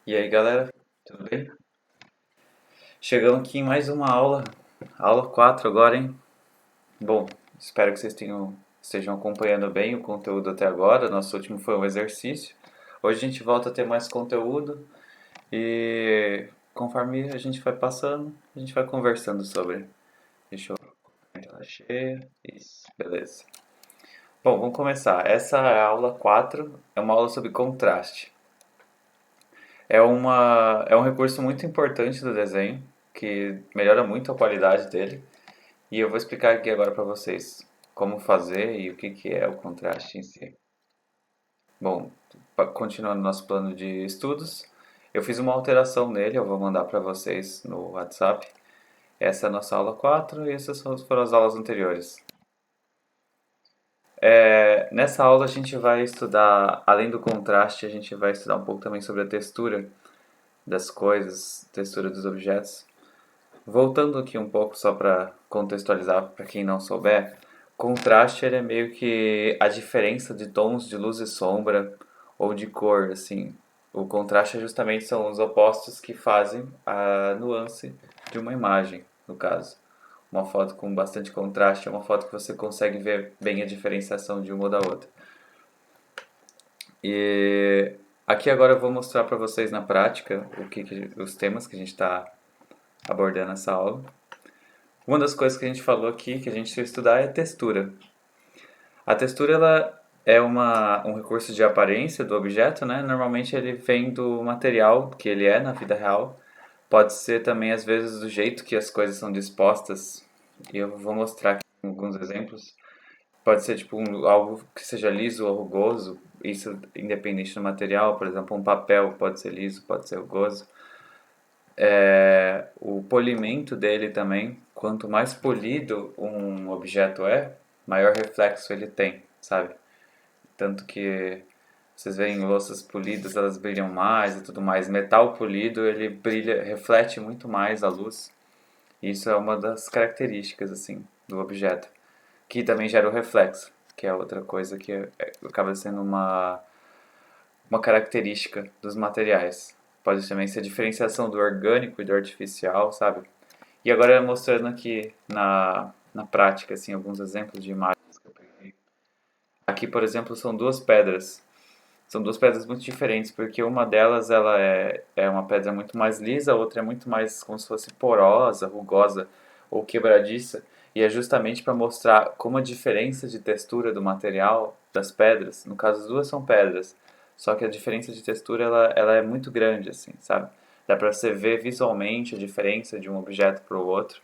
E aí galera, tudo bem? Chegamos aqui em mais uma aula 4 agora, hein? Bom, espero que vocês estejam acompanhando bem o conteúdo até agora. Nosso último foi um exercício. Hoje a gente volta a ter mais conteúdo e conforme a gente vai passando, a gente vai conversando sobre. Deixa eu ver a tela cheia. Isso, beleza. Bom, vamos começar. Essa é a aula 4, é uma aula sobre contraste. É um recurso muito importante do desenho, que melhora muito a qualidade dele. E eu vou explicar aqui agora para vocês como fazer e o que é o contraste em si. Bom, continuando nosso plano de estudos, eu fiz uma alteração nele, eu vou mandar para vocês no WhatsApp. Essa é a nossa aula 4 e essas foram as aulas anteriores. Nessa aula a gente vai estudar, além do contraste, a gente vai estudar um pouco também sobre a textura das coisas, textura dos objetos. Voltando aqui um pouco só para contextualizar para quem não souber, contraste ele é meio que a diferença de tons de luz e sombra ou de cor, assim. O contraste justamente são os opostos que fazem a nuance de uma imagem, no caso. Uma foto com bastante contraste é uma foto que você consegue ver bem a diferenciação de uma ou da outra. E aqui agora eu vou mostrar para vocês na prática os temas que a gente está abordando nessa aula. Uma das coisas que a gente falou aqui, que a gente vai estudar, é textura. A textura ela é um recurso de aparência do objeto, né? Normalmente ele vem do material que ele é na vida real. Pode ser também, às vezes, do jeito que as coisas são dispostas. E eu vou mostrar aqui alguns exemplos. Pode ser tipo algo que seja liso ou rugoso, isso independente do material. Por exemplo, um papel pode ser liso, pode ser rugoso. O polimento dele também, quanto mais polido um objeto é, maior reflexo ele tem, sabe? Tanto que vocês veem louças polidas, elas brilham mais e tudo mais. Metal polido, ele brilha, reflete muito mais a luz. Isso é uma das características assim do objeto, que também gera o reflexo, que é outra coisa que acaba sendo uma característica dos materiais. Pode também ser a diferenciação do orgânico e do artificial, sabe? E agora mostrando aqui na prática assim, alguns exemplos de imagens que eu peguei. Aqui, por exemplo, são duas pedras. São duas pedras muito diferentes, porque uma delas é uma pedra muito mais lisa, a outra é muito mais como se fosse porosa, rugosa ou quebradiça. E é justamente para mostrar como a diferença de textura do material das pedras, no caso as duas são pedras, só que a diferença de textura ela é muito grande, assim, sabe? Dá para você ver visualmente a diferença de um objeto para o outro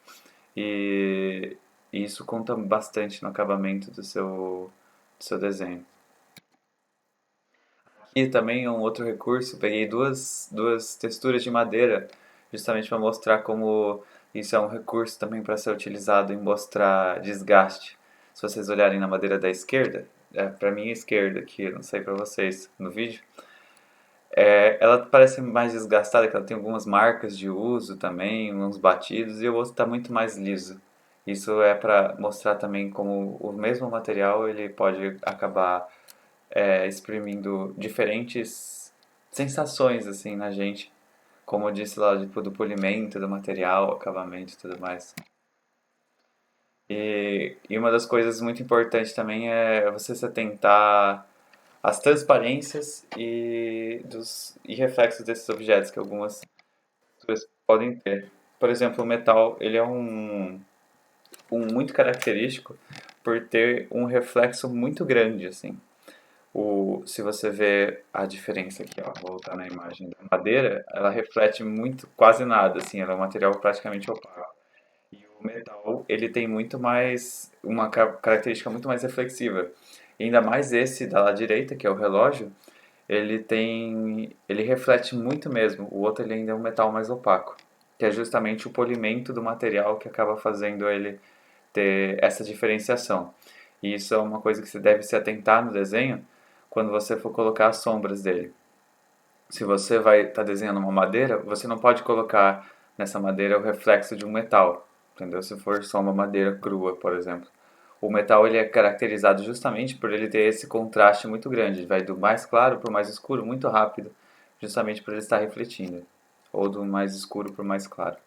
e, e isso conta bastante no acabamento do seu desenho. E também um outro recurso, peguei duas texturas de madeira, justamente para mostrar como isso é um recurso também para ser utilizado em mostrar desgaste. Se vocês olharem na madeira da esquerda, para mim a esquerda aqui, eu não sei para vocês no vídeo, ela parece mais desgastada, que ela tem algumas marcas de uso também, uns batidos, e o outro está muito mais liso. Isso é para mostrar também como o mesmo material ele pode acabar exprimindo diferentes sensações assim na gente, como eu disse lá, tipo, do polimento, do material, acabamento e tudo mais. E uma das coisas muito importantes também é você se atentar às transparências e reflexos desses objetos que algumas pessoas podem ter. Por exemplo, o metal, ele é um muito característico por ter um reflexo muito grande, assim. Se você vê a diferença aqui, ó, vou voltar na imagem da madeira, ela reflete muito, quase nada, assim, ela é um material praticamente opaco. E o metal, ele tem muito mais, uma característica muito mais reflexiva. E ainda mais esse da lá direita, que é o relógio, ele reflete muito mesmo. O outro ele ainda é um metal mais opaco, que é justamente o polimento do material que acaba fazendo ele ter essa diferenciação. E isso é uma coisa que você deve se atentar no desenho quando você for colocar as sombras dele. Se você vai estar desenhando uma madeira, você não pode colocar nessa madeira o reflexo de um metal, entendeu? Se for só uma madeira crua, por exemplo. O metal ele é caracterizado justamente por ele ter esse contraste muito grande, vai do mais claro para o mais escuro muito rápido, justamente por ele estar refletindo, ou do mais escuro para o mais claro.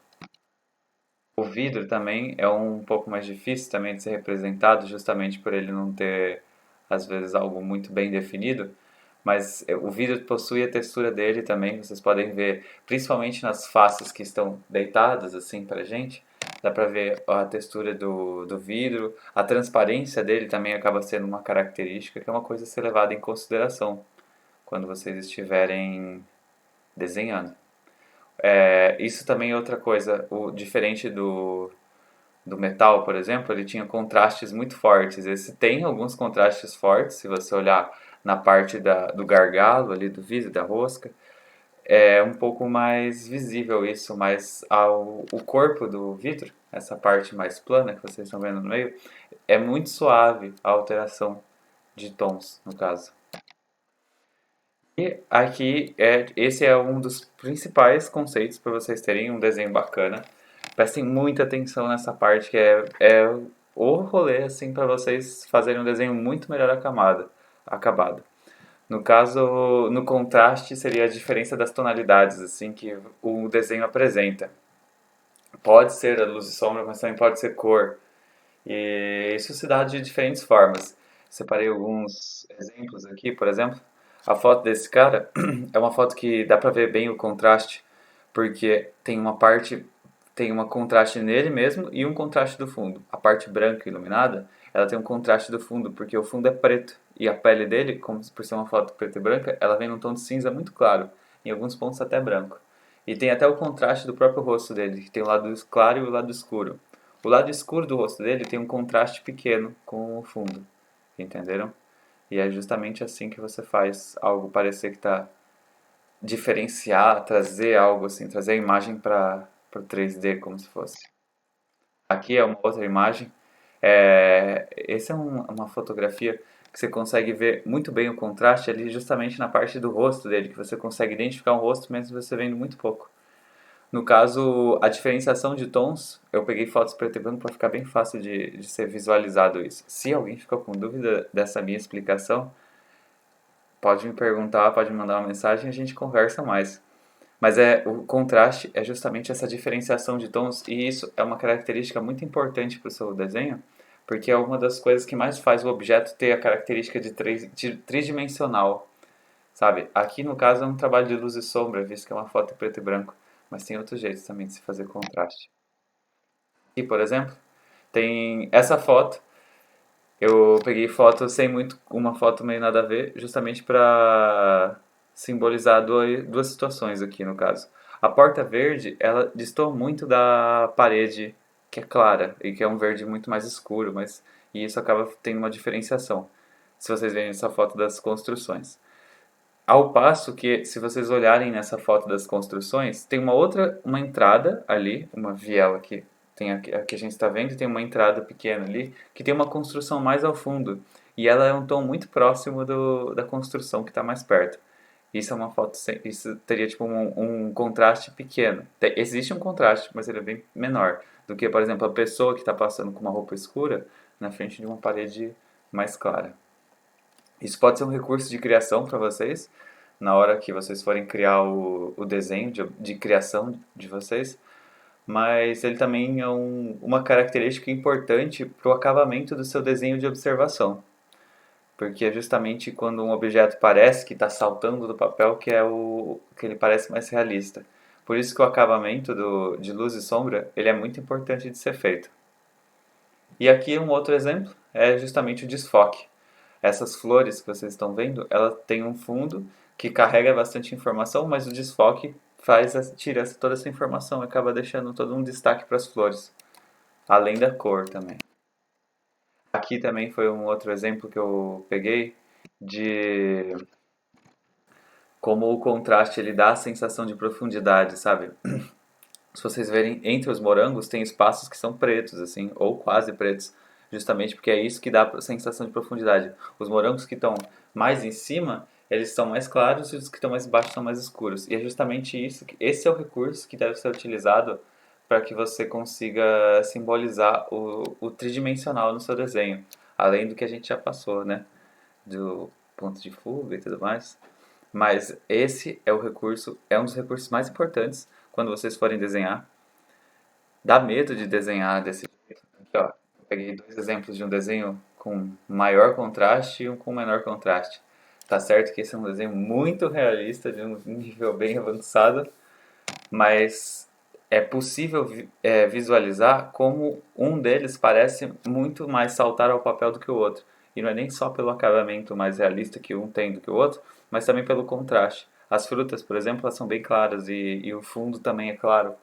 O vidro também é um pouco mais difícil também de ser representado, justamente por ele não ter, às vezes, algo muito bem definido, mas o vidro possui a textura dele também, vocês podem ver, principalmente nas faces que estão deitadas assim pra gente, dá pra ver a textura do vidro, a transparência dele também acaba sendo uma característica que é uma coisa a ser levada em consideração quando vocês estiverem desenhando. Isso também é outra coisa, diferente do metal, por exemplo, ele tinha contrastes muito fortes. Esse tem alguns contrastes fortes, se você olhar na parte do gargalo ali do vidro, da rosca, é um pouco mais visível isso, mas o corpo do vidro, essa parte mais plana que vocês estão vendo no meio, é muito suave a alteração de tons, no caso. E aqui, esse é um dos principais conceitos para vocês terem um desenho bacana. Prestem muita atenção nessa parte que é o rolê assim para vocês fazerem um desenho muito melhor acabado. No caso, no contraste seria a diferença das tonalidades assim que o desenho apresenta. Pode ser a luz e sombra, mas também pode ser cor. E isso se dá de diferentes formas. Separei alguns exemplos aqui, por exemplo. A foto desse cara é uma foto que dá pra ver bem o contraste, porque tem uma contraste nele mesmo e um contraste do fundo. A parte branca iluminada, ela tem um contraste do fundo, porque o fundo é preto e a pele dele, como por ser uma foto preta e branca, ela vem num tom de cinza muito claro, em alguns pontos até branco. E tem até o contraste do próprio rosto dele, que tem o lado claro e o lado escuro. O lado escuro do rosto dele tem um contraste pequeno com o fundo, entenderam? E é justamente assim que você faz algo parecer que está diferenciar, trazer algo assim, trazer a imagem para o 3D como se fosse. Aqui é uma outra imagem. Essa é uma fotografia que você consegue ver muito bem o contraste ali justamente na parte do rosto dele, que você consegue identificar um rosto mesmo você vendo muito pouco. No caso, a diferenciação de tons, eu peguei fotos preto e branco para ficar bem fácil de ser visualizado isso. Se alguém ficou com dúvida dessa minha explicação, pode me perguntar, pode me mandar uma mensagem e a gente conversa mais. Mas o contraste é justamente essa diferenciação de tons e isso é uma característica muito importante para o seu desenho, porque é uma das coisas que mais faz o objeto ter a característica de tridimensional, sabe? Aqui no caso é um trabalho de luz e sombra, visto que é uma foto em preto e branco, mas tem outros jeitos também de se fazer contraste. E, por exemplo, tem essa foto. Eu peguei foto sem muito, uma foto meio nada a ver, justamente para simbolizar duas situações aqui no caso. A porta verde, ela destoa muito da parede que é clara e que é um verde muito mais escuro, mas e isso acaba tendo uma diferenciação. Se vocês verem essa foto das construções. Ao passo que, se vocês olharem nessa foto das construções, tem uma entrada ali, uma viela que tem a que a gente está vendo, e tem uma entrada pequena ali, que tem uma construção mais ao fundo. E ela é um tom muito próximo da construção que está mais perto. Isso é uma foto, isso teria tipo um contraste pequeno. Existe um contraste, mas ele é bem menor do que, por exemplo, a pessoa que está passando com uma roupa escura na frente de uma parede mais clara. Isso pode ser um recurso de criação para vocês, na hora que vocês forem criar o desenho de criação de vocês, mas ele também é uma característica importante para o acabamento do seu desenho de observação, porque é justamente quando um objeto parece que está saltando do papel que é o que ele parece mais realista. Por isso que o acabamento de luz e sombra ele é muito importante de ser feito. E aqui um outro exemplo é justamente o desfoque. Essas flores que vocês estão vendo, ela tem um fundo que carrega bastante informação, mas o desfoque tira toda essa informação e acaba deixando todo um destaque para as flores, além da cor também. Aqui também foi um outro exemplo que eu peguei de como o contraste ele dá a sensação de profundidade, sabe? Se vocês verem, entre os morangos tem espaços que são pretos, assim, ou quase pretos, justamente porque é isso que dá a sensação de profundidade. Os morangos que estão mais em cima, eles são mais claros e os que estão mais embaixo são mais escuros. E é justamente isso, esse é o recurso que deve ser utilizado para que você consiga simbolizar o tridimensional no seu desenho, além do que a gente já passou, né? Do ponto de fuga e tudo mais. Mas esse é o recurso, é um dos recursos mais importantes quando vocês forem desenhar. Dá medo de desenhar desse jeito. Aqui, ó, eu peguei dois exemplos de um desenho com maior contraste e um com menor contraste. Tá certo que esse é um desenho muito realista, de um nível bem avançado, mas é possível visualizar como um deles parece muito mais saltar ao papel do que o outro. E não é nem só pelo acabamento mais realista que um tem do que o outro, mas também pelo contraste. As frutas, por exemplo, elas são bem claras e o fundo também é claro.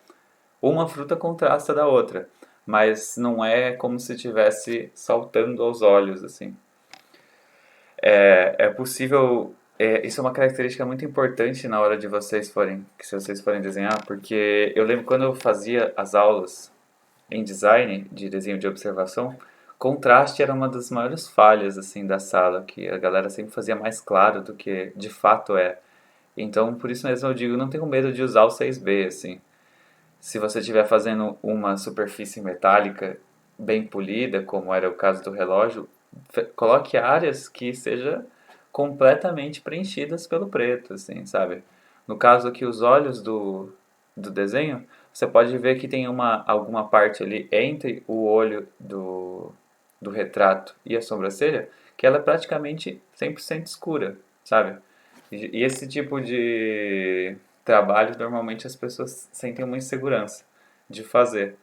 Uma fruta contrasta da outra, mas não é como se estivesse saltando aos olhos, assim. É possível. Isso é uma característica muito importante na hora de vocês forem, que se vocês forem desenhar, porque eu lembro quando eu fazia as aulas em design de desenho de observação, contraste era uma das maiores falhas assim da sala, que a galera sempre fazia mais claro do que de fato é. Então, por isso mesmo eu digo, não tenho medo de usar o 6B assim. Se você estiver fazendo uma superfície metálica bem polida, como era o caso do relógio, coloque áreas que sejam completamente preenchidas pelo preto, assim, sabe? No caso aqui, os olhos do desenho, você pode ver que tem alguma parte ali entre o olho do retrato e a sobrancelha, que ela é praticamente 100% escura, sabe? E esse tipo de trabalho, normalmente as pessoas sentem uma insegurança de fazer,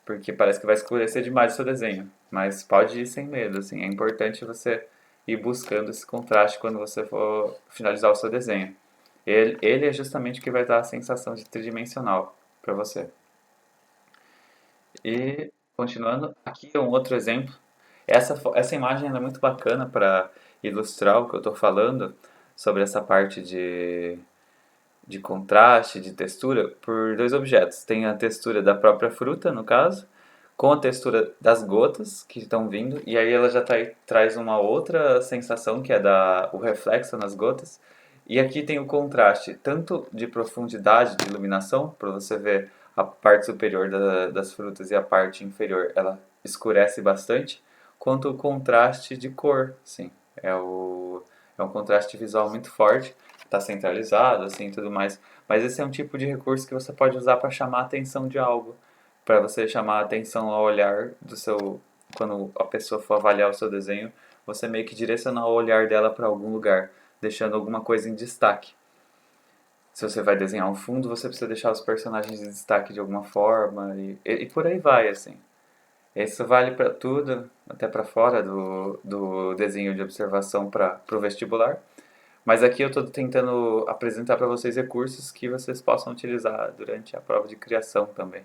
porque parece que vai escurecer demais o seu desenho. Mas pode ir sem medo, assim. É importante você ir buscando esse contraste quando você for finalizar o seu desenho. Ele é justamente o que vai dar a sensação de tridimensional para você. E continuando, aqui é um outro exemplo. Essa imagem ela é muito bacana para ilustrar o que eu estou falando sobre essa parte de contraste, de textura, por dois objetos. Tem a textura da própria fruta, no caso, com a textura das gotas que estão vindo, e aí ela já traz uma outra sensação, que é o reflexo nas gotas. E aqui tem o contraste, tanto de profundidade de iluminação, para você ver a parte superior das frutas e a parte inferior, ela escurece bastante, quanto o contraste de cor, sim. É um contraste visual muito forte, está centralizado, assim, e tudo mais. Mas esse é um tipo de recurso que você pode usar para chamar a atenção de algo, para você chamar a atenção ao olhar do seu, quando a pessoa for avaliar o seu desenho, você meio que direcionar o olhar dela para algum lugar, deixando alguma coisa em destaque. Se você vai desenhar um fundo, você precisa deixar os personagens em destaque de alguma forma e por aí vai, assim. Isso vale para tudo, até para fora do desenho de observação para o vestibular. Mas aqui eu estou tentando apresentar para vocês recursos que vocês possam utilizar durante a prova de criação também.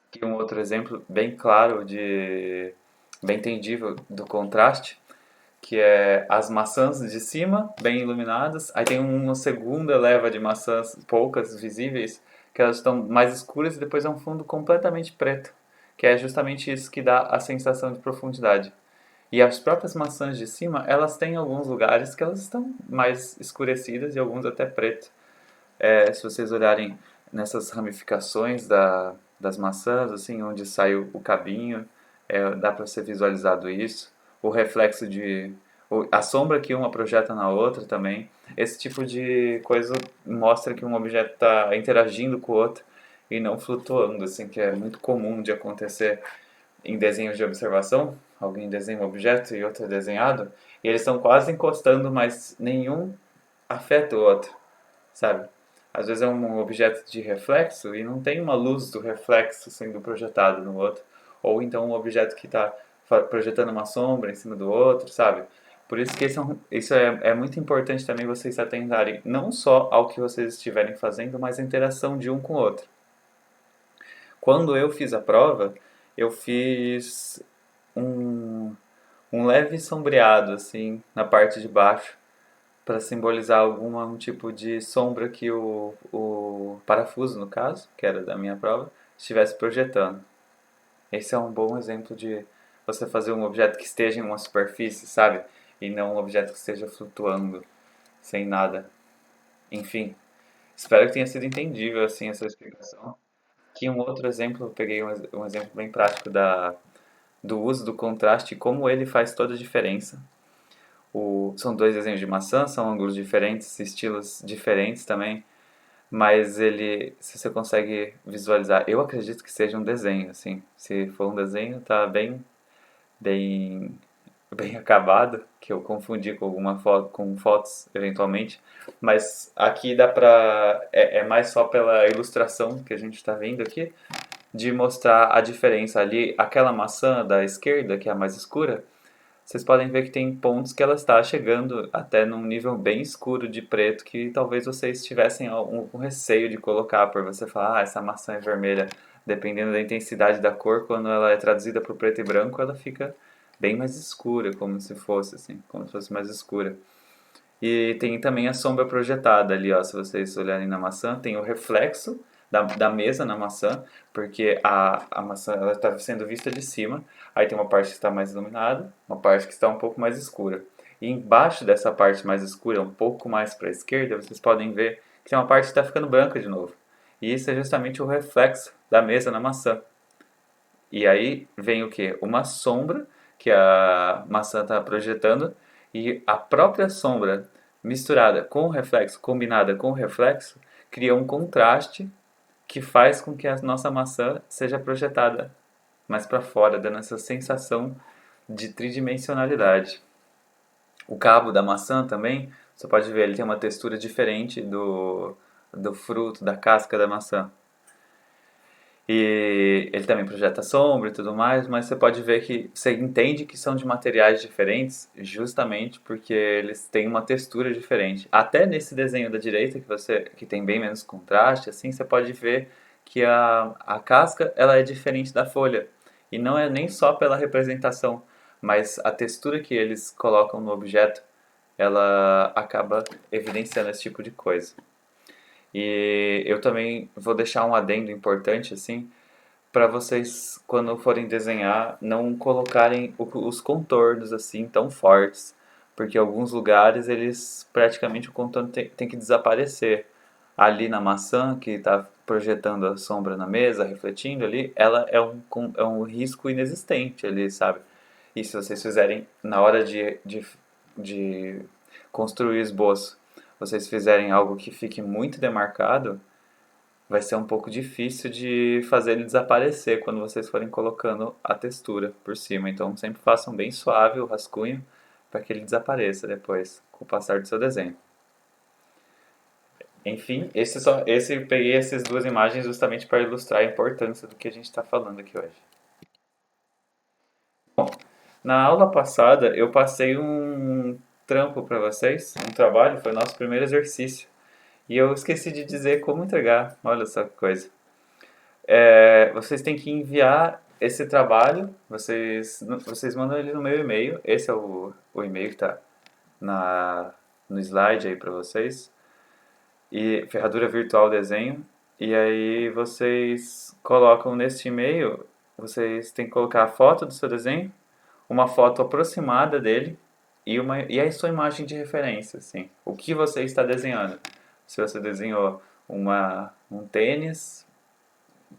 Aqui um outro exemplo bem claro bem entendível do contraste, que é as maçãs de cima, bem iluminadas. Aí tem uma segunda leva de maçãs, poucas visíveis, que elas estão mais escuras e depois é um fundo completamente preto, que é justamente isso que dá a sensação de profundidade. E as próprias maçãs de cima, elas têm alguns lugares que elas estão mais escurecidas e alguns até preto. Se vocês olharem nessas ramificações das maçãs, assim, onde sai o cabinho, dá para ser visualizado isso. O reflexo a sombra que uma projeta na outra também. Esse tipo de coisa mostra que um objeto está interagindo com o outro e não flutuando, assim, que é muito comum de acontecer em desenhos de observação. Alguém desenha um objeto e outro é desenhado, e eles estão quase encostando, mas nenhum afeta o outro, sabe? Às vezes é um objeto de reflexo e não tem uma luz do reflexo sendo projetado no outro. Ou então um objeto que está projetando uma sombra em cima do outro, sabe? Por isso que isso é muito importante também vocês se atentarem não só ao que vocês estiverem fazendo, mas a interação de um com o outro. Quando eu fiz a prova, eu fiz um, um leve sombreado assim na parte de baixo para simbolizar algum tipo de sombra que o parafuso, no caso, que era da minha prova, estivesse projetando. Esse é um bom exemplo de você fazer um objeto que esteja em uma superfície, sabe? E não um objeto que esteja flutuando, sem nada. Enfim, espero que tenha sido entendível assim essa explicação. Aqui um outro exemplo, eu peguei um exemplo bem prático do uso do contraste e como ele faz toda a diferença. São dois desenhos de maçã, são ângulos diferentes, estilos diferentes também, mas se você consegue visualizar, eu acredito que seja um desenho, assim. Se for um desenho, tá bem, bem acabado, que eu confundi com alguma foto, com fotos eventualmente, mas aqui dá pra, é mais só pela ilustração que a gente está vendo aqui, de mostrar a diferença ali, aquela maçã da esquerda, que é a mais escura, vocês podem ver que tem pontos que ela está chegando até num nível bem escuro de preto que talvez vocês tivessem algum receio de colocar, por você falar, essa maçã é vermelha. Dependendo da intensidade da cor, quando ela é traduzida para o preto e branco, ela fica bem mais escura, como se fosse assim, como se fosse mais escura. E tem também a sombra projetada ali, ó, se vocês olharem na maçã, tem o reflexo da mesa na maçã, porque a maçã está sendo vista de cima, aí tem uma parte que está mais iluminada, uma parte que está um pouco mais escura. E embaixo dessa parte mais escura, um pouco mais para a esquerda, vocês podem ver que tem uma parte que está ficando branca de novo. E isso é justamente o reflexo da mesa na maçã. E aí vem o que? Uma sombra que a maçã está projetando e a própria sombra misturada com o reflexo, combinada com o reflexo, cria um contraste que faz com que a nossa maçã seja projetada mais para fora, dando essa sensação de tridimensionalidade. O cabo da maçã também, você pode ver, ele tem uma textura diferente do fruto, da casca da maçã. E ele também projeta sombra e tudo mais, mas você pode ver que você entende que são de materiais diferentes justamente porque eles têm uma textura diferente. Até nesse desenho da direita que tem bem menos contraste, assim, você pode ver que a casca ela é diferente da folha. E não é nem só pela representação, mas a textura que eles colocam no objeto, ela acaba evidenciando esse tipo de coisa. E eu também vou deixar um adendo importante assim, para vocês quando forem desenhar não colocarem os contornos assim tão fortes, porque em alguns lugares eles praticamente o contorno tem que desaparecer. Ali na maçã que está projetando a sombra na mesa, refletindo ali, ela é um risco inexistente ali, sabe? E se vocês fizerem na hora de construir o esboço, vocês fizerem algo que fique muito demarcado, vai ser um pouco difícil de fazer ele desaparecer quando vocês forem colocando a textura por cima. Então sempre façam bem suave o rascunho para que ele desapareça depois, com o passar do seu desenho. Enfim, eu peguei essas duas imagens justamente para ilustrar a importância do que a gente está falando aqui hoje. Bom, na aula passada eu passei um trampo para vocês, um trabalho, foi o nosso primeiro exercício. E eu esqueci de dizer como entregar, olha só que coisa. Vocês têm que enviar esse trabalho, vocês mandam ele no meu e-mail, esse é o e-mail que está no slide aí para vocês, e Ferradura Virtual Desenho, e aí vocês colocam nesse e-mail, vocês têm que colocar a foto do seu desenho, uma foto aproximada dele e a sua imagem de referência, assim, o que você está desenhando. Se você desenhou um tênis,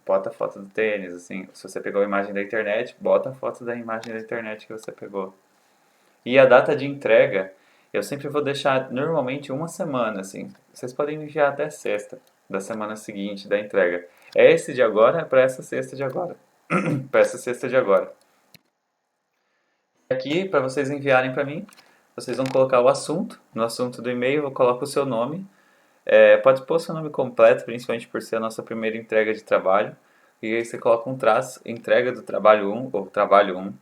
bota a foto do tênis, assim. Se você pegou a imagem da internet, bota a foto da imagem da internet que você pegou. E a data de entrega, eu sempre vou deixar normalmente uma semana, assim. Vocês podem enviar até sexta da semana seguinte da entrega. É esse de agora para essa sexta de agora. Para essa sexta de agora. Aqui, para vocês enviarem para mim, vocês vão colocar o assunto. No assunto do e-mail, eu coloco o seu nome. Pode pôr seu nome completo, principalmente por ser a nossa primeira entrega de trabalho. E aí você coloca um traço, entrega do trabalho um ou trabalho um,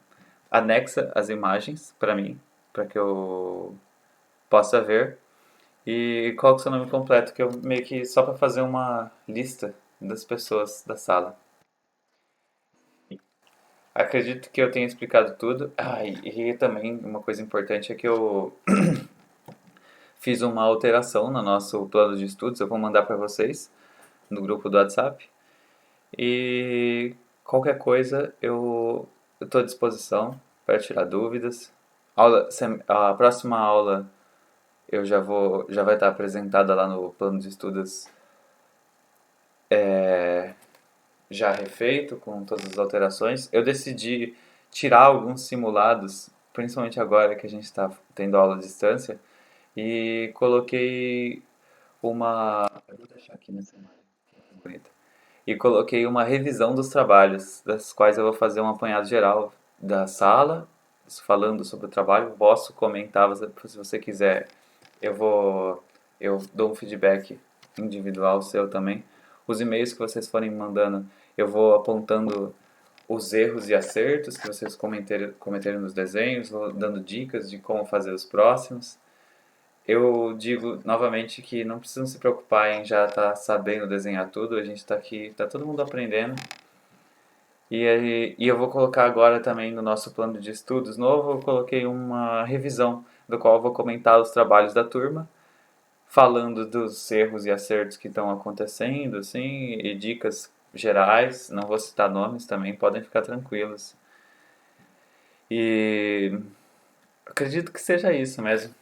anexa as imagens para mim, para que eu possa ver. E coloca o seu nome completo, que eu meio que só para fazer uma lista das pessoas da sala. Acredito que eu tenha explicado tudo. E também uma coisa importante é que eu fiz uma alteração no nosso plano de estudos, eu vou mandar para vocês no grupo do WhatsApp. E qualquer coisa eu estou à disposição para tirar dúvidas. A próxima aula já vai estar apresentada lá no plano de estudos já refeito com todas as alterações. Eu decidi tirar alguns simulados principalmente agora que a gente está tendo aula à distância, e coloquei uma. Eu vou deixar aqui nessa imagem, que é bonita. E coloquei uma revisão dos trabalhos, das quais eu vou fazer um apanhado geral da sala, falando sobre o trabalho. Posso comentar, se você quiser, eu dou um feedback individual seu também. Os e-mails que vocês forem mandando, eu vou apontando os erros e acertos que vocês cometeram nos desenhos, vou dando dicas de como fazer os próximos. Eu digo novamente que não precisam se preocupar em já estar sabendo desenhar tudo, a gente está aqui, está todo mundo aprendendo. E eu vou colocar agora também no nosso plano de estudos novo, eu coloquei uma revisão, do qual eu vou comentar os trabalhos da turma, falando dos erros e acertos que estão acontecendo, assim, e dicas gerais, não vou citar nomes também, podem ficar tranquilos. E acredito que seja isso mesmo.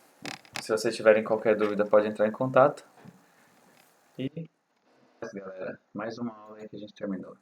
Se vocês tiverem qualquer dúvida, pode entrar em contato. E, galera, mais uma aula aí que a gente terminou.